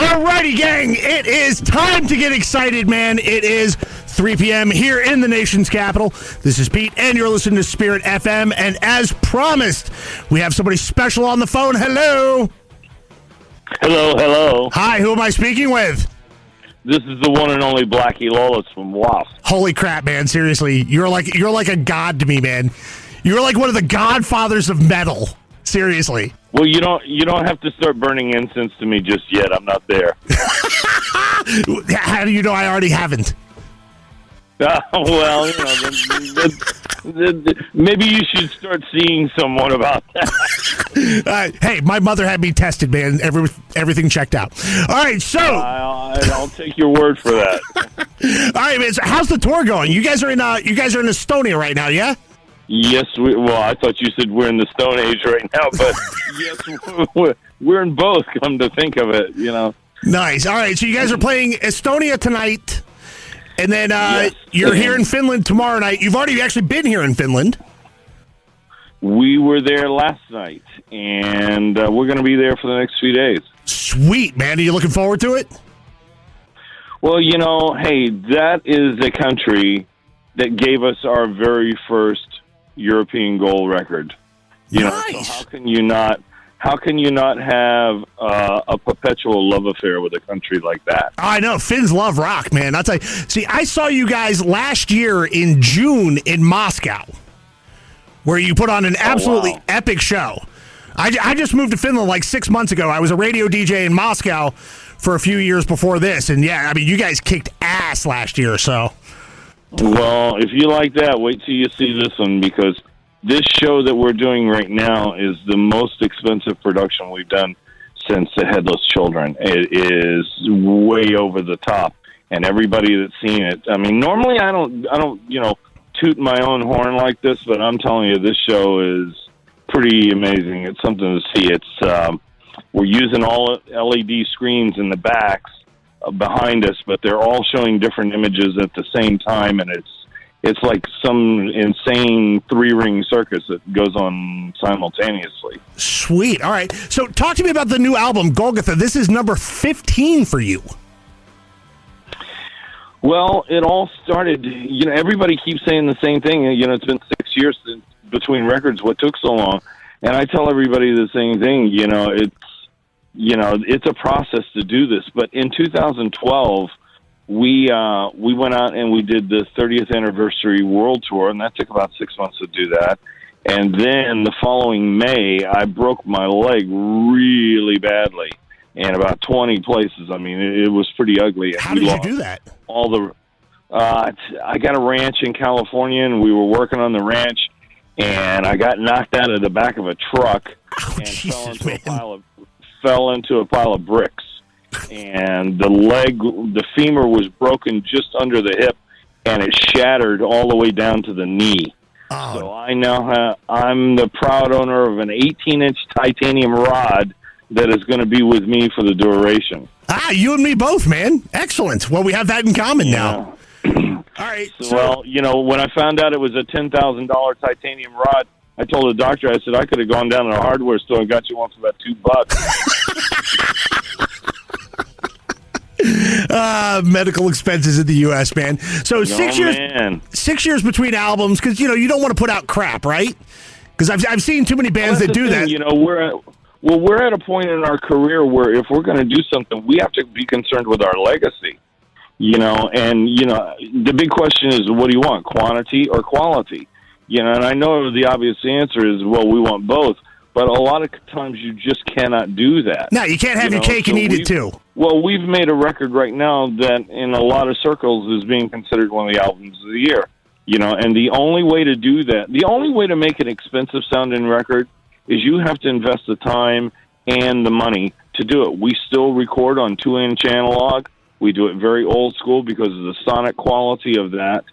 Alrighty, gang, it is time to get excited, man. It is 3 p.m. here in the nation's capital. This is Pete, and you're listening to Spirit FM. And as promised, we have somebody special on the phone. Hello. Hello. Hi, who am I speaking with? This is the one and only Blackie Lawless from W.A.S.P. Holy crap, man! Seriously, you're like a god to me, man. You're like one of the godfathers of metal. Seriously. Well, you don't have to start burning incense to me just yet. I'm not there. How do you know I already haven't? Well, maybe you should start seeing someone about that. Hey, my mother had me tested, man. Everything checked out. All right, so I'll take your word for that. All right, man. So how's the tour going? You guys are in Estonia right now, yeah? Yes, well, I thought you said we're in the Stone Age right now, but yes, we're in both, come to think of it, Nice. All right, so you guys are playing Estonia tonight, and then yes. You're here in Finland tomorrow night. You've already actually been here in Finland. We were there last night, and we're going to be there for the next few days. Sweet, man. Are you looking forward to it? Well, hey, that is a country that gave us our very first European gold record. Nice. So how can you not have a perpetual love affair with a country like that? I know. Finns love rock, man. I'll tell you. See, I saw you guys last year in June in Moscow, where you put on an absolutely epic show. I just moved to Finland like 6 months ago. I was a radio DJ in Moscow for a few years before this, and yeah, I mean, you guys kicked ass last year, so. Well, if you like that, wait till you see this one, because this show that we're doing right now is the most expensive production we've done since The Headless Children. It is way over the top, and everybody that's seen it, I mean, normally I don't toot my own horn like this, but I'm telling you, this show is pretty amazing. It's something to see. It's we're using all LED screens in the backs behind us, but they're all showing different images at the same time, and it's like some insane 3-ring circus that goes on simultaneously. Sweet. All right. So talk to me about the new album, Golgotha. This is number 15 for you. Well, it all started, everybody keeps saying the same thing. It's been 6 years between records. What took so long? And I tell everybody the same thing. It's a process to do this. But in 2012, we went out and we did the 30th anniversary world tour, and that took about 6 months to do that. And then the following May, I broke my leg really badly in about 20 places. I mean, it was pretty ugly. How did you do that? I got a ranch in California, and we were working on the ranch, and I got knocked out of the back of a truck and fell into a pile of bricks. And the femur was broken just under the hip, and it shattered all the way down to the knee. Oh. So I'm the proud owner of an 18-inch titanium rod that is going to be with me for the duration. You and me both, man. Excellent. Well, we have that in common now. All right. So, when I found out it was a $10,000 titanium rod, I told the doctor, I said, I could have gone down to a hardware store and got you one for about $2. Medical expenses in the U.S., man. So 6 years, man. 6 years between albums, because you don't want to put out crap, right? Because I've seen too many bands that do that. We're at a point in our career where if we're going to do something, we have to be concerned with our legacy. The big question is, what do you want, quantity or quality? And I know the obvious answer is, well, we want both. But a lot of times you just cannot do that. No, you can't have your cake and eat it too. Well, we've made a record right now that in a lot of circles is being considered one of the albums of the year. And the only way to do that, the only way to make an expensive sounding record is you have to invest the time and the money to do it. We still record on 2-inch analog. We do it very old school because of the sonic quality of that.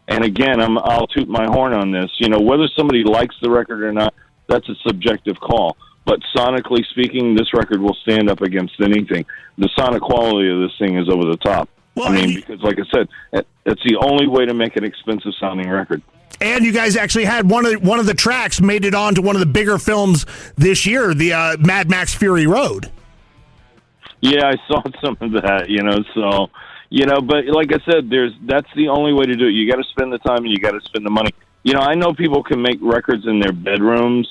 And again, I'll toot my horn on this. Whether somebody likes the record or not, that's a subjective call. But sonically speaking, this record will stand up against anything. The sonic quality of this thing is over the top. Well, because like I said, it's the only way to make an expensive sounding record. And you guys actually had one of the tracks made it onto one of the bigger films this year, the Mad Max Fury Road. Yeah, I saw some of that, so, but like I said, that's the only way to do it. You got to spend the time and you got to spend the money. I know people can make records in their bedrooms,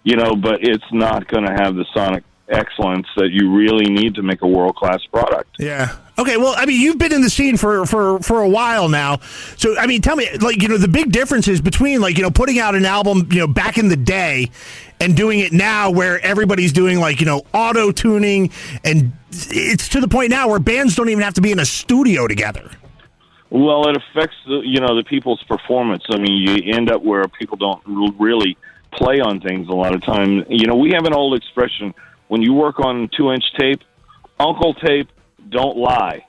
but it's not going to have the sonic excellence that you really need to make a world-class product. Yeah. Okay, well, I mean, you've been in the scene for a while now. So, I mean, tell me, the big differences between, putting out an album, back in the day and doing it now where everybody's doing, auto-tuning, and it's to the point now where bands don't even have to be in a studio together. Well, it affects, the people's performance. I mean, you end up where people don't really play on things a lot of time. We have an old expression, when you work on 2-inch tape, Uncle Tape, don't lie.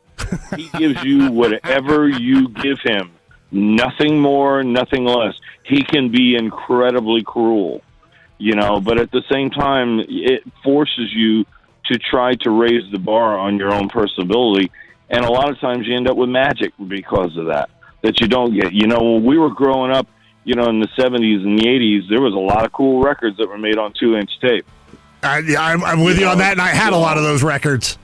He gives you whatever you give him. Nothing more, nothing less. He can be incredibly cruel, but at the same time, it forces you to try to raise the bar on your own personability. And a lot of times you end up with magic because of that you don't get. When we were growing up, in the 70s and the 80s, there was a lot of cool records that were made on 2-inch tape. I'm with you on that, and I had a lot of those records.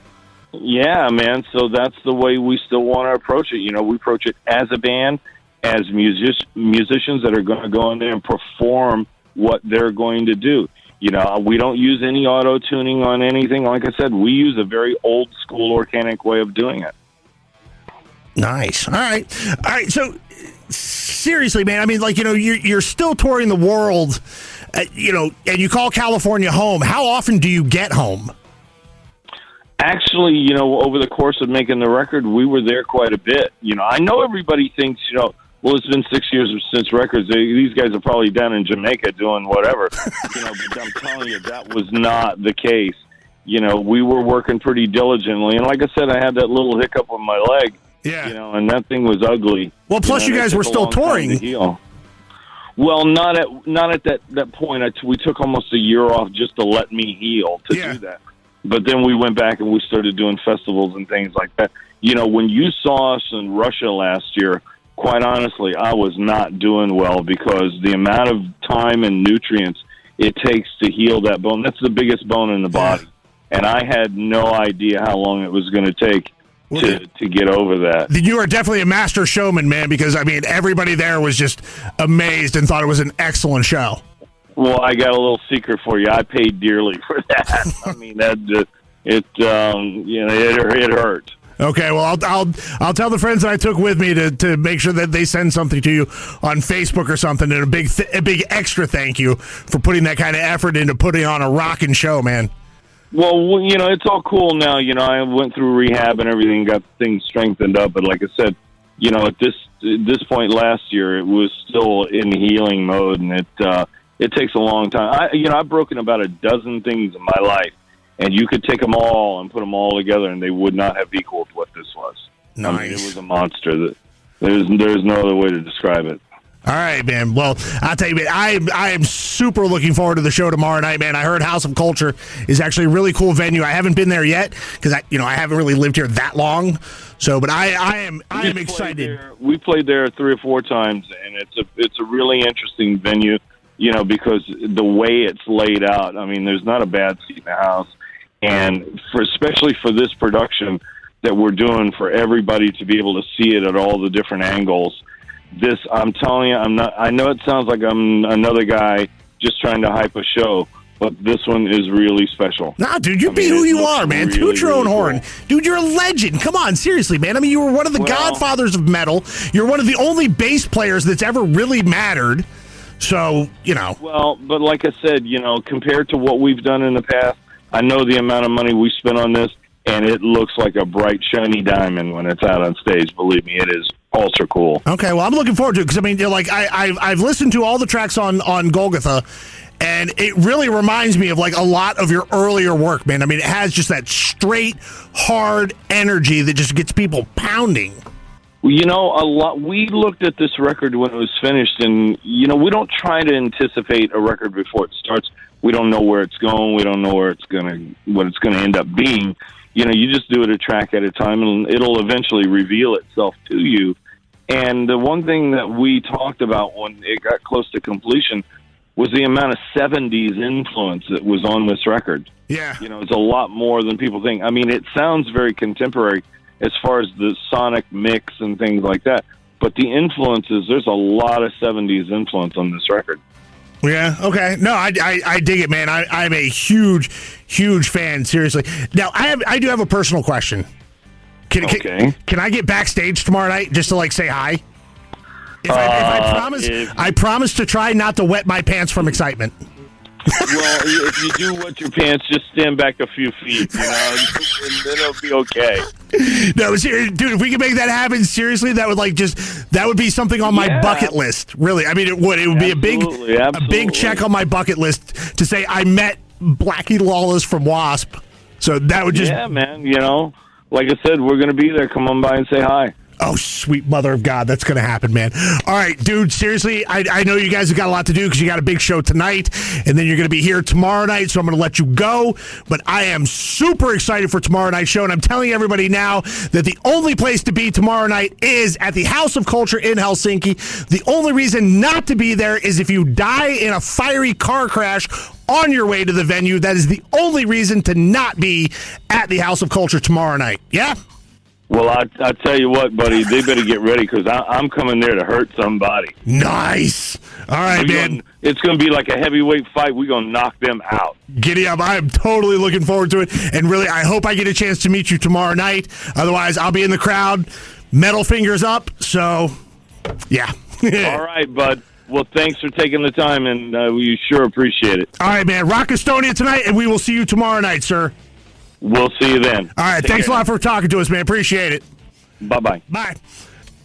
Yeah, man. So that's the way we still want to approach it. We approach it as a band, as musicians that are going to go in there and perform what they're going to do. We don't use any auto-tuning on anything. Like I said, we use a very old-school organic way of doing it. Nice. All right. So, seriously, man, I mean, you're still touring the world, and you call California home. How often do you get home? Actually, over the course of making the record, we were there quite a bit. I know everybody thinks, well, it's been 6 years since records. These guys are probably down in Jamaica doing whatever. But I'm telling you, that was not the case. We were working pretty diligently. And like I said, I had that little hiccup on my leg. Yeah. And that thing was ugly. Well, plus you guys were still touring. Well, not at that point. We took almost a year off just to let me heal to do that. But then we went back and we started doing festivals and things like that. When you saw us in Russia last year, quite honestly, I was not doing well because the amount of time and nutrients it takes to heal that bone, that's the biggest bone in the body. And I had no idea how long it was going to take to get over that. You are definitely a master showman, man, because, I mean, everybody there was just amazed and thought it was an excellent show. Well, I got a little secret for you. I paid dearly for that. I mean, it hurt. Okay, well, I'll tell the friends that I took with me to make sure that they send something to you on Facebook or something, and a big extra thank you for putting that kind of effort into putting on a rockin' show, man. Well, it's all cool now. I went through rehab and everything, got things strengthened up. But like I said, at this point last year, it was still in healing mode, and it takes a long time. I've broken about a dozen things in my life, and you could take them all and put them all together, and they would not have equaled what this was. Nice. I mean, it was a monster. There's no other way to describe it. All right, man. Well, I'll tell you, man, I am super looking forward to the show tomorrow night, man. I heard House of Culture is actually a really cool venue. I haven't been there yet because I haven't really lived here that long. So, but I am excited. We played there 3 or 4 times, and it's a really interesting venue. Because the way it's laid out, I mean, there's not a bad seat in the house, and especially for this production that we're doing, for everybody to be able to see it at all the different angles. I'm telling you, I know it sounds like I'm another guy just trying to hype a show, but this one is really special. Nah, dude, be who you are, man. Really, toot your own horn. Cool. Dude, you're a legend. Come on, seriously, man. I mean, you were one of the godfathers of metal. You're one of the only bass players that's ever really mattered. So, Well, but like I said, compared to what we've done in the past, I know the amount of money we spent on this, and it looks like a bright, shiny diamond when it's out on stage. Believe me, it is ultra cool. Okay, well, I'm looking forward to it because, I mean, I've listened to all the tracks on Golgotha, and it really reminds me of, a lot of your earlier work, man. I mean, it has just that straight, hard energy that just gets people pounding. A lot. We looked at this record when it was finished, and we don't try to anticipate a record before it starts. We don't know where it's going. We don't know what it's gonna end up being. You just do it a track at a time, and it'll eventually reveal itself to you. And the one thing that we talked about when it got close to completion was the amount of 70s influence that was on this record. Yeah. You know, it's a lot more than people think. I mean, it sounds very contemporary as far as the sonic mix and things like that. But the influences, there's a lot of 70s influence on this record. Yeah, okay. No, I dig it, man. I'm a huge fan, seriously. Now, I do have a personal question. Can I get backstage tomorrow night just to, like, say hi? If I promise to try not to wet my pants from excitement. Well, if you do wet your pants, just stand back a few feet, you know, and then it'll be okay. No, dude, if we could make that happen, seriously, that would be something on my bucket list. Really, I mean, it would be a big check on my bucket list to say I met Blackie Lawless from W.A.S.P. So that would just man. You know, like I said, we're gonna be there. Come on by and say hi. Oh, sweet mother of God, that's going to happen, man. All right, dude, seriously, I know you guys have got a lot to do because you got a big show tonight, and then you're going to be here tomorrow night, so I'm going to let you go. But I am super excited for tomorrow night's show, and I'm telling everybody now that the only place to be tomorrow night is at the House of Culture in Helsinki. The only reason not to be there is if you die in a fiery car crash on your way to the venue. That is the only reason to not be at the House of Culture tomorrow night. Yeah? Well, I tell you what, buddy, they better get ready because I'm coming there to hurt somebody. Nice. All right, man. It's going to be like a heavyweight fight. We're going to knock them out. Giddy up. I'm totally looking forward to it. And really, I hope I get a chance to meet you tomorrow night. Otherwise, I'll be in the crowd, metal fingers up. So, yeah. All right, bud. Well, thanks for taking the time, and we sure appreciate it. All right, man. Rock Estonia tonight, and we will see you tomorrow night, sir. We'll see you then. All right. Thanks a lot for talking to us, man. Appreciate it. Bye-bye. Bye.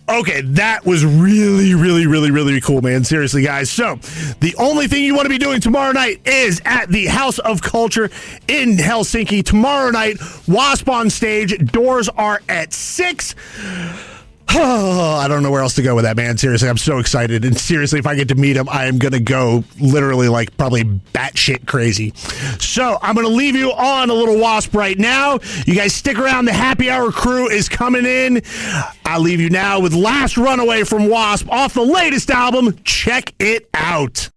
Okay, that was really cool, man. Seriously, guys. So, the only thing you want to be doing tomorrow night is at the House of Culture in Helsinki. Tomorrow night, W.A.S.P on stage. Doors are at 6. Oh, I don't know where else to go with that, man. Seriously, I'm so excited. And seriously, if I get to meet him, I am going to go literally like probably batshit crazy. So I'm going to leave you on a little W.A.S.P right now. You guys stick around. The happy hour crew is coming in. I'll leave you now with Last Runaway from W.A.S.P off the latest album. Check it out.